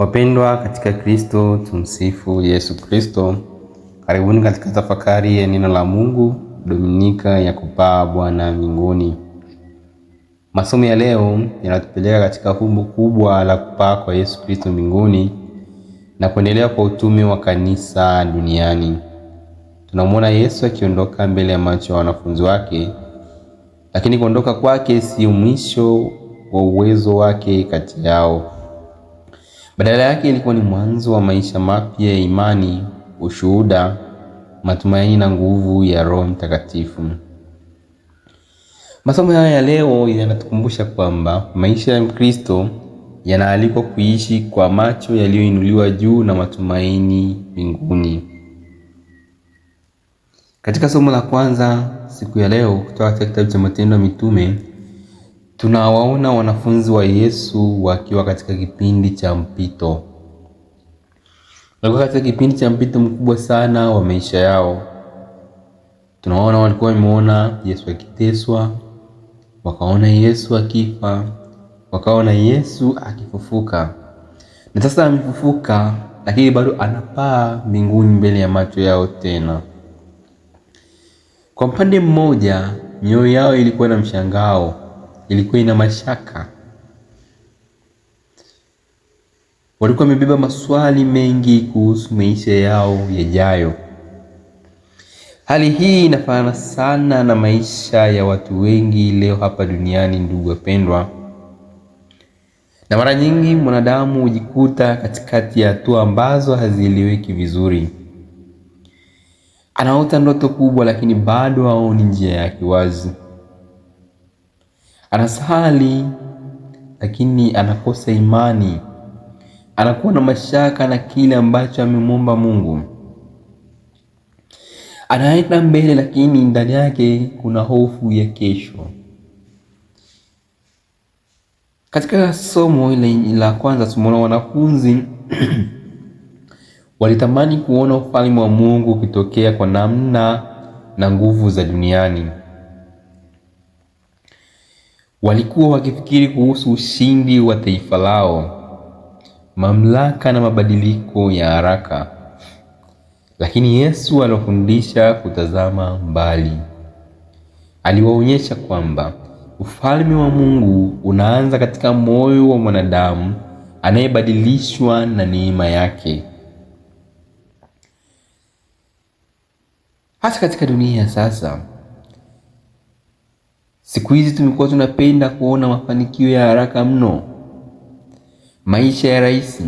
Wapendwa katika Kristo, tumsifu Yesu Kristo. Karibuni katika tafakari ya neno la Mungu, Dominika ya kupaa Bwana mbinguni. Masomo ya leo yanatupeleka katika fumbo kubwa la kupaa kwa Yesu Kristo mbinguni na kuendelea kwa utume wa kanisa duniani. Tunamwona Yesu akiondoka mbele ya macho ya wanafunzi wake, lakini kuondoka kwake si mwisho wa uwezo wake kati yao. Badala yake ilikuwa ni mwanzo wa maisha mapya ya imani, ushuhuda, matumaini na nguvu ya Roho Mtakatifu. Masomo haya ya leo yanatukumbusha kwamba maisha ya Kristo yanaalikwa kuishi kwa macho yaliyoinuliwa juu na matumaini mbinguni. Katika somo la kwanza siku ya leo kutoka katika kitabu cha Matendo ya Mitume, tunawaona wanafunzi wa Yesu wakiwa katika kipindi cha mpito. Walikuwa katika kipindi cha mpito mkubwa sana wa maisha yao. Tunaona walikuwa wameona Yesu akiteswa, wakaona Yesu akifa, wakaona Yesu akifufuka. Na sasa amefufuka, lakini bado anapaa mbinguni mbele ya macho yao tena. Kwa upande mmoja, mioyo yao ilikuwa na mshangao, ilikuwa ina mashaka. Walikuwa wamebeba maswali mengi kuhusu maisha yao yajayo. Hali hii inafanana sana na maisha ya watu wengi leo hapa duniani, ndugu wapendwa. Na mara nyingi mwanadamu hujikuta katikati ya hatua ambazo hazieleweki vizuri. Anaota ndoto kubwa, lakini bado haoni njia yake wazi. Anasali lakini anakosa imani. Anakuwa na mashaka na kile ambacho amemwomba Mungu. Anaenda mbele, lakini ndani yake kuna hofu ya kesho. Katika somo la kwanza tumeona wanafunzi walitamani kuona ufalme wa Mungu ukitokea kwa namna na nguvu za duniani. Walikuwa wakifikiri kuhusu ushindi wa taifa lao, mamlaka na mabadiliko ya haraka. Lakini Yesu alifundisha kutazama mbali. Aliwaonyesha kwamba ufalme wa Mungu unaanza katika moyo wa mwanadamu anayebadilishwa na neema yake. Hata katika dunia sasa, siku hizi tumekuwa tunapenda kuona mafanikio ya haraka mno, maisha ya rahisi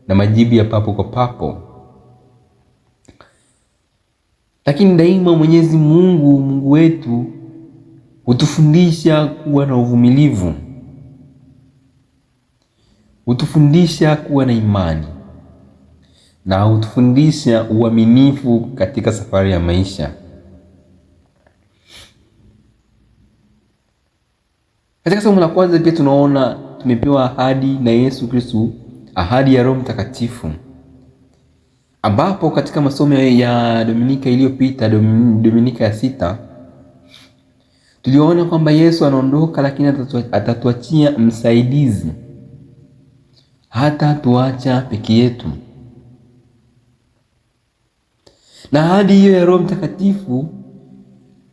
na majibu ya papo kwa papo. Lakini daima Mwenyezi Mungu wetu hutufundisha kuwa na uvumilivu, hutufundisha kuwa na imani, na hutufundisha uaminifu katika safari ya maisha. Katika somo la kwanza pia tunaona tumepewa ahadi na Yesu Kristo, ahadi ya Roho Mtakatifu, ambapo katika masomo ya Dominika iliyopita, Dominika ya 6, tuliona kwamba Yesu anaondoka, lakini atatuachia msaidizi, hata tuacha peke yetu. Na ahadi hiyo ya Roho Mtakatifu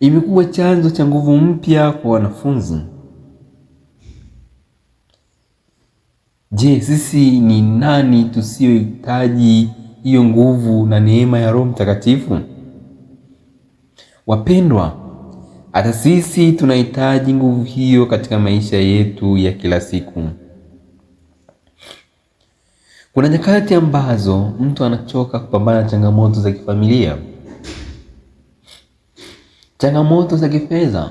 imekuwa chanzo cha nguvu mpya kwa wanafunzi. Je, sisi ni nani tusiohitaji hiyo nguvu na neema ya Roho Mtakatifu? Wapendwa, hata sisi tunahitaji nguvu hiyo katika maisha yetu ya kila siku. Kuna nyakati ambazo mtu anachoka kupambana na changamoto za kifamilia, changamoto za kifedha,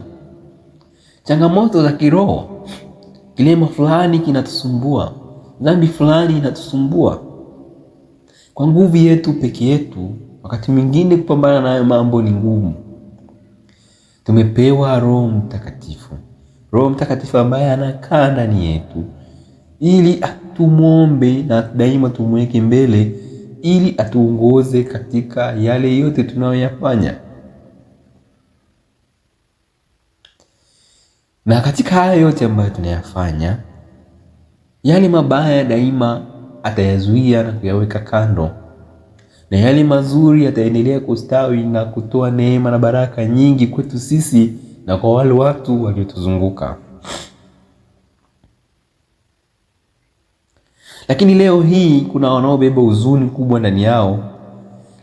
changamoto za kiroho. Kilema fulani kinatusumbua, dhambi fulani inatusumbua. Kwa nguvu yetu peke yetu, wakati mwingine kupambana nayo mambo ni ngumu. Tumepewa Roho Mtakatifu, Roho Mtakatifu ambaye anakaa ndani yetu, ili atumwombe na daima tumweke mbele, ili atuongoze katika yale yote tunayoyafanya. Na katika haya yote ambayo tunayafanya, yale mabaya daima atayazuia na kuyaweka kando, na yale mazuri yataendelea kustawi na kutoa neema na baraka nyingi kwetu sisi na kwa wale watu waliotuzunguka. Lakini leo hii kuna wanaobeba huzuni kubwa ndani yao,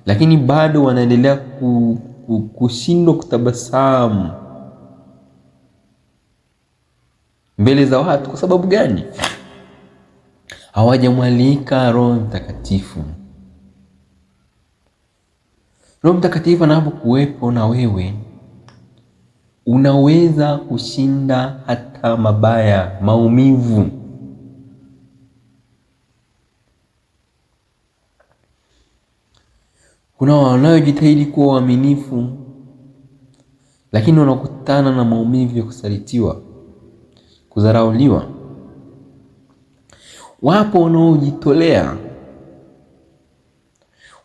lakini bado wanaendelea kushindwa kutabasamu mbele za watu. Kwa sababu gani? Hawajamwalika Roho Mtakatifu. Roho Mtakatifu anapokuwepo na wewe, unaweza kushinda hata mabaya, maumivu. Kuna wanaojitahidi kuwa waaminifu, lakini wanakutana na maumivu ya kusalitiwa, kudharauliwa. Wapo wanaojitolea,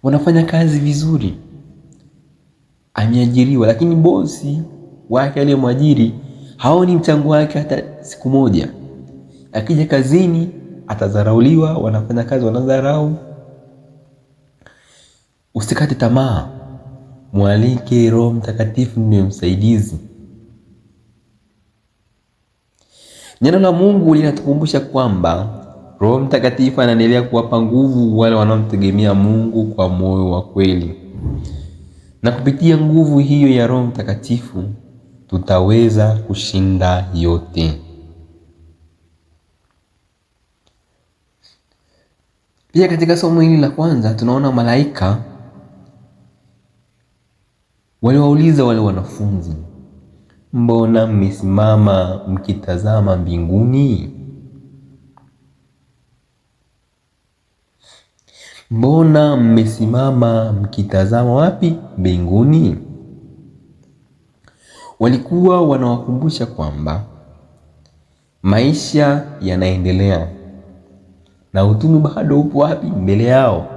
wanafanya kazi vizuri, ameajiriwa, lakini bosi wake aliyemwajiri haoni mchango wake hata siku moja. Akija kazini atadharauliwa, wanafanya kazi wanadharau. Usikate tamaa, mwalike Roho Mtakatifu ndiye msaidizi. Neno la Mungu linatukumbusha kwamba Roho Mtakatifu anaendelea kuwapa nguvu wale wanaomtegemea Mungu kwa moyo wa kweli. Na kupitia nguvu hiyo ya Roho Mtakatifu tutaweza kushinda yote. Pia katika somo hili la kwanza tunaona malaika waliwauliza wale wanafunzi, mbona mmesimama mkitazama mbinguni? Mbona mmesimama mkitazama wapi? Mbinguni. Walikuwa wanawakumbusha kwamba maisha yanaendelea na utume bado upo wapi? Mbele yao.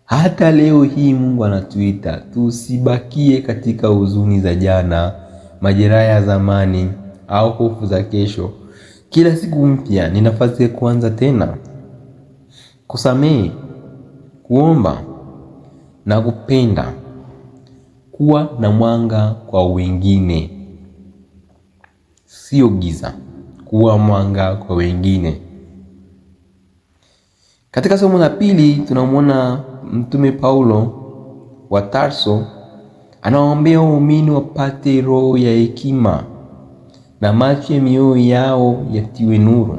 Hata leo hii Mungu anatuita tusibakie katika huzuni za jana, majeraha ya zamani au hofu za kesho. Kila siku mpya ni nafasi ya kuanza tena, kusamehe, kuomba na kupenda, kuwa na mwanga kwa wengine, sio giza, kuwa mwanga kwa wengine. Katika somo la pili tunamwona Mtume Paulo wa Tarso anawaombea waumini wapate roho ya hekima na macho ya mioyo yao yatiwe nuru.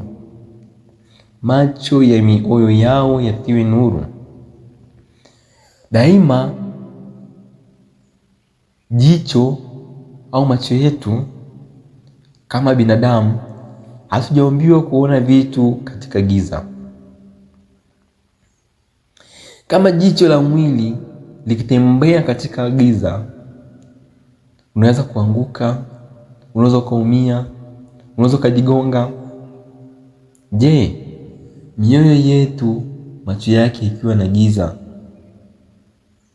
Macho ya mioyo yao yatiwe nuru. Daima jicho au macho yetu kama binadamu hatujaambiwa kuona vitu katika giza. Kama jicho la mwili likitembea katika giza, unaweza kuanguka, unaweza kuumia, unaweza kujigonga. Je, mioyo yetu macho yake ikiwa na giza,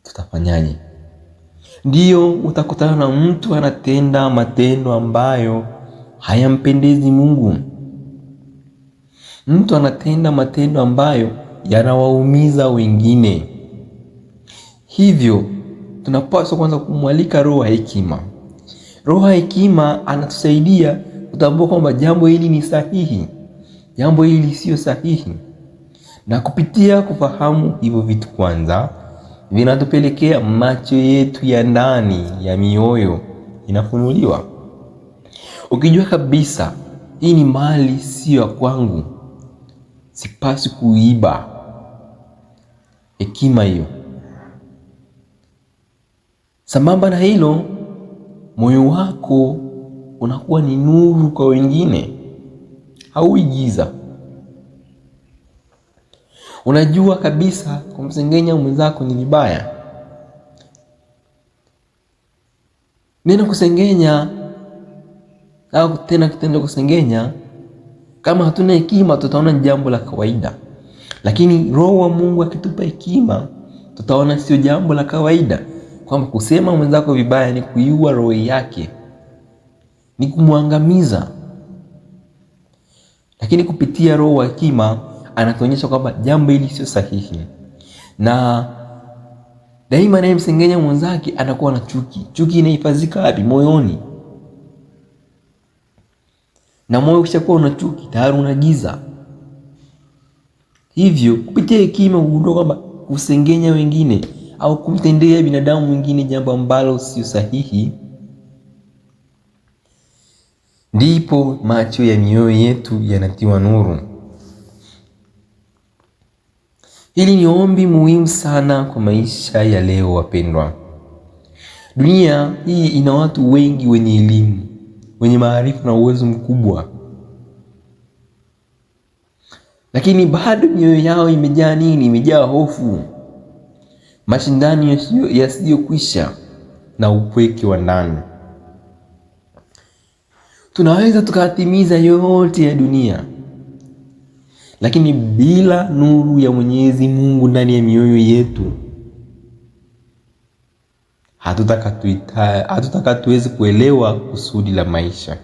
tutafanyaje? Ndiyo, utakutana na mtu anatenda matendo ambayo hayampendezi Mungu. Mtu anatenda matendo ambayo yanawaumiza wengine. Hivyo tunapaswa kwanza kumwalika roho ya hekima. Roho ya hekima anatusaidia kutambua kwamba jambo hili ni sahihi, jambo hili sio sahihi. Na kupitia kufahamu hivyo vitu kwanza, vinatupelekea macho yetu ya ndani ya mioyo inafunuliwa. Ukijua kabisa hii ni mali sio ya kwangu, sipasi kuiba, hekima hiyo. Sambamba na hilo, moyo wako unakuwa ni nuru kwa wengine, hauwi giza. Unajua kabisa kumsengenya mwenzako ni vibaya. Neno kusengenya au tena kitendo kusengenya, kama hatuna hekima tutaona jambo la kawaida. Lakini Roho wa Mungu akitupa hekima, tutaona sio jambo la kawaida. Kwamba kusema mwenzako vibaya ni kuiua roho yake, ni kumwangamiza. Lakini kupitia Roho wa hekima anatuonyesha kwamba jambo hili sio sahihi. Na daima anayemsengenya mwenzake anakuwa na chuki. Chuki inahifadhika wapi? Moyoni. Na moyo ukishakuwa una chuki, tayari una giza. Hivyo kupitia hekima ugundua kwamba kusengenya wengine au kumtendea binadamu mwingine jambo ambalo sio sahihi, ndipo macho ya mioyo yetu yanatiwa nuru. Hili ni ombi muhimu sana kwa maisha ya leo wapendwa. Dunia hii ina watu wengi wenye elimu, wenye maarifa na uwezo mkubwa, lakini bado mioyo yao imejaa nini? Imejaa hofu, mashindano yasiyokwisha na upweke wa ndani. Tunaweza tukatimiza yote ya dunia, lakini bila nuru ya Mwenyezi Mungu ndani ya mioyo yetu, hatutaka tuweze kuelewa kusudi la maisha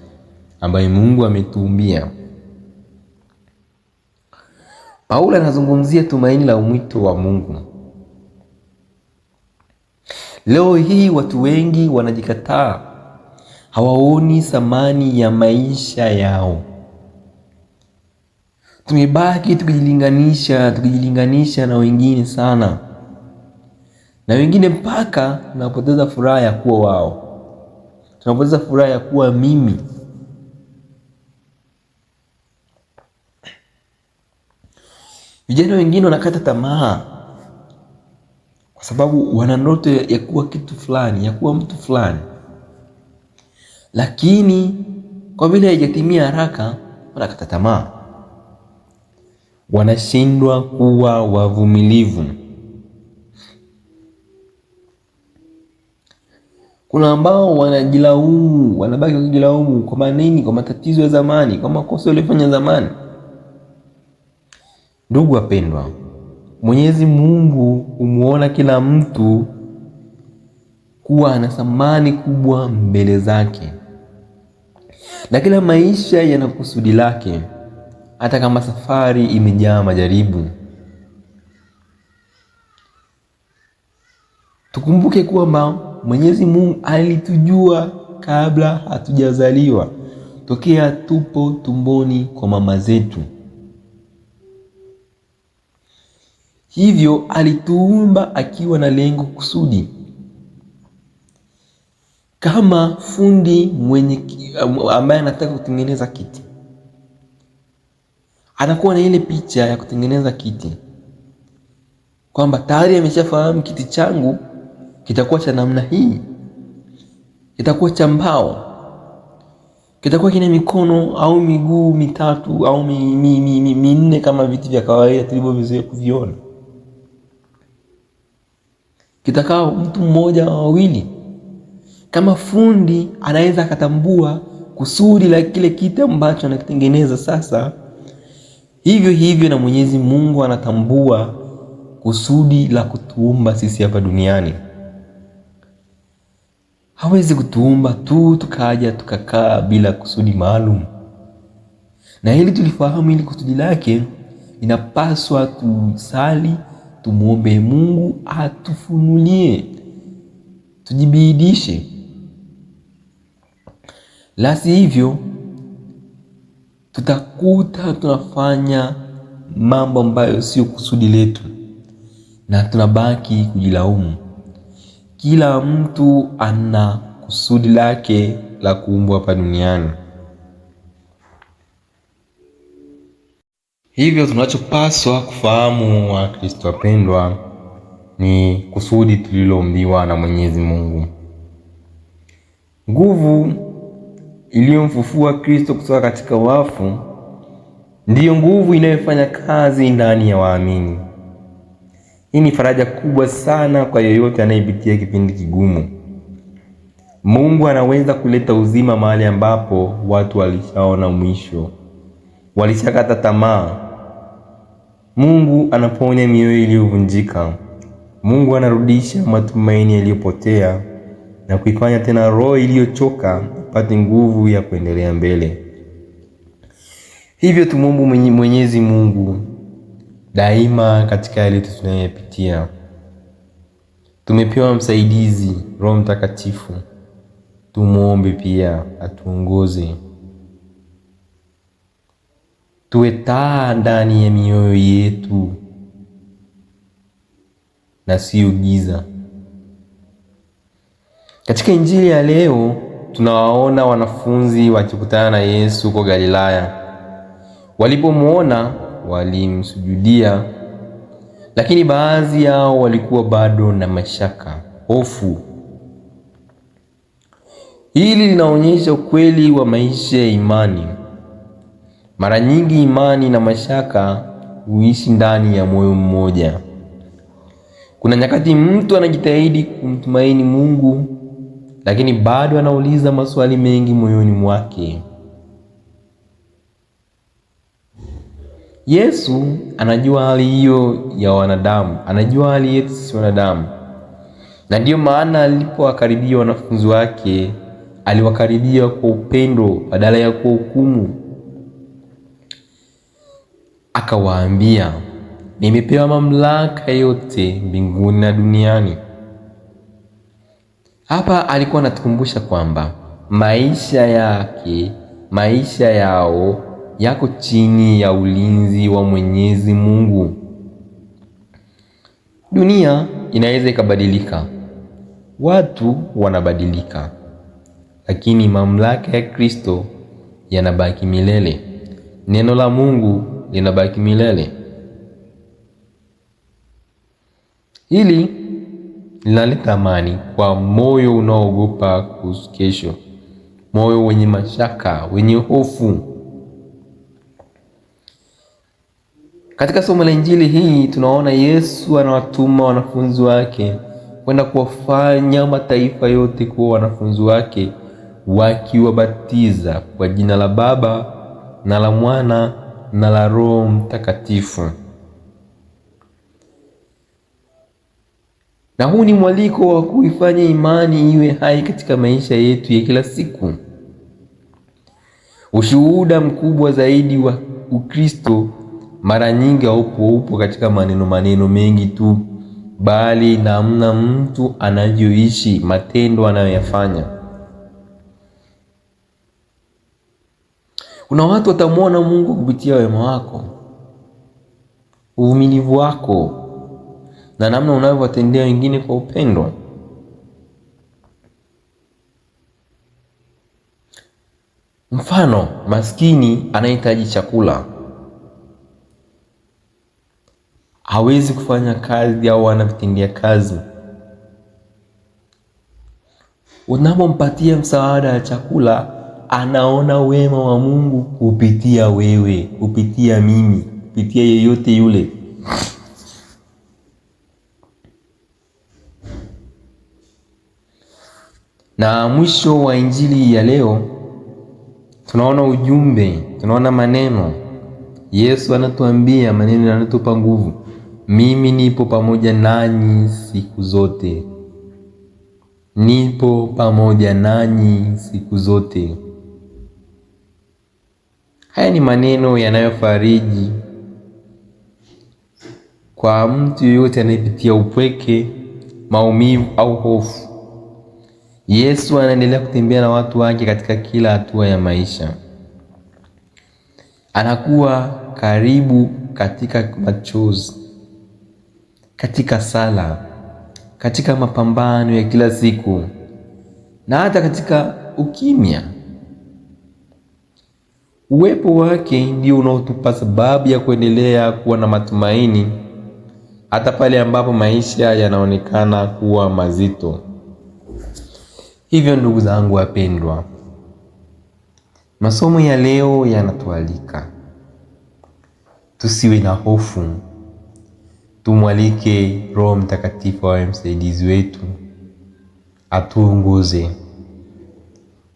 ambayo Mungu ametuumbia. Paulo anazungumzia tumaini la mwito wa Mungu. Leo hii watu wengi wanajikataa, hawaoni thamani ya maisha yao. Tumebaki tukijilinganisha na wengine sana, na wengine mpaka tunapoteza furaha ya kuwa wao, tunapoteza furaha ya kuwa mimi. Vijana wengine wanakata tamaa kwa sababu wana ndoto ya kuwa kitu fulani, ya kuwa mtu fulani, lakini kwa vile haijatimia haraka wanakata tamaa, wanashindwa kuwa wavumilivu. Kuna ambao wanajilaumu, wanabaki kujilaumu kwa manini, kwa matatizo ya zamani, kwa makosa waliyofanya zamani. Ndugu wapendwa, Mwenyezi Mungu humuona kila mtu kuwa ana thamani kubwa mbele zake, na kila maisha yana kusudi lake, hata kama safari imejaa majaribu. Tukumbuke kwamba Mwenyezi Mungu alitujua kabla hatujazaliwa, tokea tupo tumboni kwa mama zetu. Hivyo alituumba akiwa na lengo, kusudi. Kama fundi ambaye anataka kutengeneza kiti, anakuwa na ile picha ya kutengeneza kiti, kwamba tayari ameshafahamu kiti changu kitakuwa cha namna hii, kitakuwa cha mbao, kitakuwa kina mikono au miguu mitatu au minne kama viti vya kawaida tulivyovizoea kuviona. Kitakaa mtu mmoja au wawili. Kama fundi anaweza akatambua kusudi la kile kiti ambacho anakitengeneza sasa, hivyo hivyo na Mwenyezi Mungu anatambua kusudi la kutuumba sisi hapa duniani. Hawezi kutuumba tu tukaja tukakaa bila kusudi maalum. Na hili tulifahamu, ili kusudi lake inapaswa tusali, tumuombe Mungu atufunulie, tujibidishe. La si hivyo tutakuta tunafanya mambo ambayo sio kusudi letu na tunabaki kujilaumu. Kila mtu ana kusudi lake la kuumbwa hapa duniani. Hivyo tunachopaswa kufahamu, wa Kristo wapendwa, ni kusudi tuliloumbiwa na Mwenyezi Mungu. Nguvu iliyomfufua Kristo kutoka katika wafu ndiyo nguvu inayofanya kazi ndani ya waamini. Hii ni faraja kubwa sana kwa yeyote anayepitia kipindi kigumu. Mungu anaweza kuleta uzima mahali ambapo watu walishaona mwisho, walishakata tamaa. Mungu anaponya mioyo iliyovunjika. Mungu anarudisha matumaini yaliyopotea na kuifanya tena roho iliyochoka ipate nguvu ya kuendelea mbele. Hivyo tumuombe Mwenyezi Mungu daima katika yale tunayopitia. Tumepewa msaidizi, Roho Mtakatifu. Tumuombe pia atuongoze, tuwe taa ndani ya mioyo yetu na sio giza. Katika Injili ya leo tunawaona wanafunzi wakikutana na Yesu kwa Galilaya. Walipomwona walimsujudia, lakini baadhi yao walikuwa bado na mashaka, hofu. Hili linaonyesha ukweli wa maisha ya imani. Mara nyingi imani na mashaka huishi ndani ya moyo mmoja. Kuna nyakati mtu anajitahidi kumtumaini Mungu, lakini bado anauliza maswali mengi moyoni mwake. Yesu anajua hali hiyo ya wanadamu, anajua hali yetu sisi wanadamu. Na ndiyo maana alipowakaribia wanafunzi wake, aliwakaribia kwa upendo badala ya kuhukumu. Akawaambia, nimepewa mamlaka yote mbinguni na duniani. Hapa alikuwa anatukumbusha kwamba maisha yao yako chini ya ulinzi wa Mwenyezi Mungu. Dunia inaweza ikabadilika, watu wanabadilika, lakini mamlaka ya Kristo yanabaki milele. Neno la Mungu linabaki milele. Hili linaleta amani kwa moyo unaoogopa kuhusu kesho, moyo wenye mashaka, wenye hofu. Katika somo la Injili hii tunaona Yesu anawatuma wanafunzi wake kwenda kuwafanya mataifa yote kuwa wanafunzi wake, wakiwabatiza kwa jina la Baba na la Mwana na la Roho Mtakatifu. Na huu ni mwaliko wa kuifanya imani iwe hai katika maisha yetu ya kila siku. Ushuhuda mkubwa zaidi wa Ukristo mara nyingi haupo katika maneno mengi tu, bali namna mtu anavyoishi, matendo anayoyafanya. Kuna watu watamwona Mungu kupitia wema wako, uvumilivu wako, na namna unavyowatendea wengine kwa upendo. Mfano, maskini anahitaji chakula, hawezi kufanya kazi au anavitendea kazi. Unapompatia msaada wa chakula, anaona wema wa Mungu kupitia wewe, kupitia mimi, kupitia yeyote yule. Na mwisho wa Injili ya leo tunaona ujumbe, tunaona maneno. Yesu anatuambia maneno yanatupa nguvu. Mimi nipo pamoja nanyi siku zote. Nipo pamoja nanyi siku zote. Haya ni maneno yanayofariji kwa mtu yeyote anayepitia upweke, maumivu au hofu. Yesu anaendelea kutembea na watu wake katika kila hatua ya maisha. Anakuwa karibu katika machozi, katika sala, katika mapambano ya kila siku, na hata katika ukimya. Uwepo wake ndio unaotupa sababu ya kuendelea kuwa na matumaini hata pale ambapo maisha yanaonekana kuwa mazito. Hivyo ndugu zangu wapendwa, masomo ya leo yanatualika tusiwe na hofu. Tumwalike Roho Mtakatifu awe msaidizi wetu, atuongoze,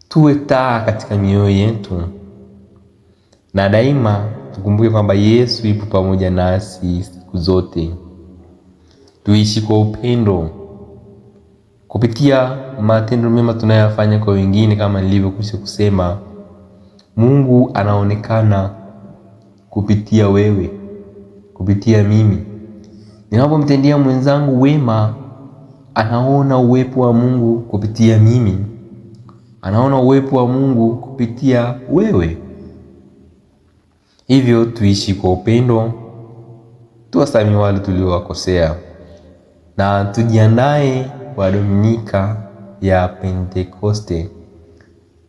tuwe taa katika mioyo yetu, na daima tukumbuke kwamba Yesu yupo pamoja nasi siku zote. Tuishi kwa upendo kupitia matendo mema tunayofanya kwa wengine. Kama nilivyokwisha kusema, Mungu anaonekana kupitia wewe. kupitia mimi. Ninapomtendea mwenzangu wema, anaona uwepo wa Mungu kupitia mimi. Anaona uwepo wa Mungu kupitia wewe. Hivyo tuishi kwa upendo, tuwasamehe wale tuliowakosea, na tujiandae kwa Dominika ya Pentekoste,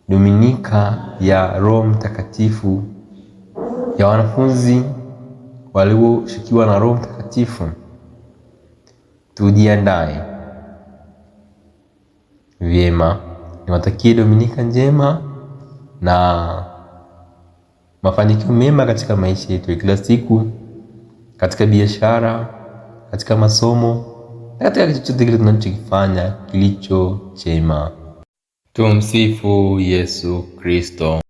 Dominika ya Roho Mtakatifu, ya wanafunzi walioshikiwa na Roho Mtakatifu. Tujiandae vyema. Niwatakie Dominika njema na mafanikio mema katika maisha yetu ya kila siku, katika biashara, katika masomo, na katika chochote kile tunachokifanya kilicho chema. Tumsifu Yesu Kristo.